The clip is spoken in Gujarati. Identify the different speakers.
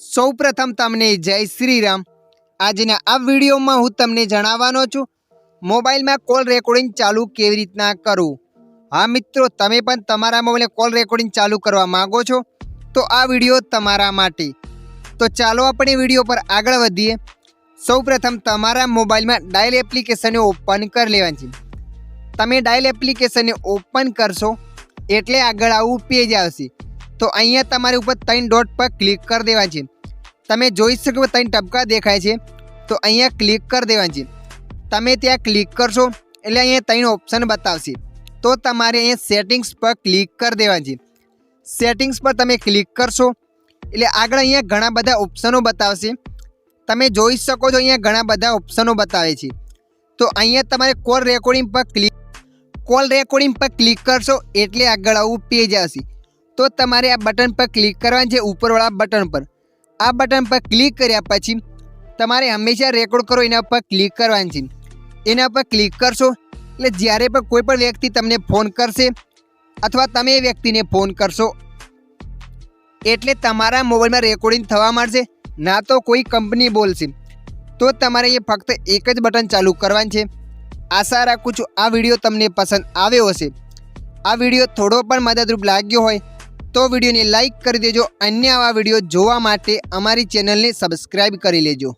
Speaker 1: સૌપ્રથમ તમને જય શ્રી રામ। આજના આ વિડીયોમાં હું તમને જણાવવાનો છું મોબાઈલમાં કોલ રેકોર્ડિંગ ચાલુ કેવી રીતના કરવું। હા મિત્રો, તમે પણ તમારા મોબાઈલમાં કોલ રેકોર્ડિંગ ચાલુ કરવા માંગો છો તો આ વિડીયો તમારા માટે। તો ચાલો આપણે વિડીયો પર આગળ વધીએ। સૌપ્રથમ તમારા મોબાઈલમાં ડાયલ એપ્લિકેશનને ઓપન કરી લેવાની છે। તમે ડાયલ એપ્લિકેશનને ઓપન કરશો એટલે આગળ આવું પેજ આવશે। તો અહીંયા તમારે ઉપર 3 ડોટ પર ક્લિક કરી દેવાની છે। તમે જોઈ શકો 3 ટપકા દેખાય છે, તો અહીંયા ક્લિક કરી દેવાની છે। તમે ત્યાં ક્લિક કરશો એટલે અહીંયા 3 ઓપ્શન બતાવશે। તો તમારે અહીંયા સેટિંગ્સ પર ક્લિક કરી દેવાની છે। સેટિંગ્સ પર તમે ક્લિક કરશો એટલે આગળ અહીંયા ઘણા બધા ઓપ્શનો બતાવશે। તમે જોઈ શકો છો અહીંયા ઘણા બધા ઓપ્શનો બતાવે છે। તો અહીંયા તમારે કોલ રેકોર્ડિંગ પર ક્લિક કરશો એટલે આગળ આવું પેજ આવશે। તો તમારે આ બટન પર ક્લિક કરવાનું છે, ઉપરવાળા બટન પર। આ બટન પર ક્લિક કર્યા પછી તમારે હંમેશા રેકોર્ડ કરો એના પર ક્લિક કરવાનું છે। એના પર ક્લિક કરશો એટલે જ્યારે પણ કોઈ પણ વ્યક્તિ તમને ફોન કરશે અથવા તમે એ વ્યક્તિને ફોન કરશો એટલે તમારા મોબાઈલમાં રેકોર્ડિંગ થવા માંડશે, ના તો કોઈ કંપની બોલશે। તો તમારે એ ફક્ત એક જ બટન ચાલુ કરવાનું છે। આશા રાખું છું આ વિડીયો તમને પસંદ આવ્યો હશે। આ વિડીયો થોડો પણ મદદરૂપ લાગ્યો હોય તો વિડીયોને લાઈક કરી દેજો। અન્ય આવા વિડીયો જોવા માટે અમારી ચેનલને સબસ્ક્રાઈબ કરી લેજો।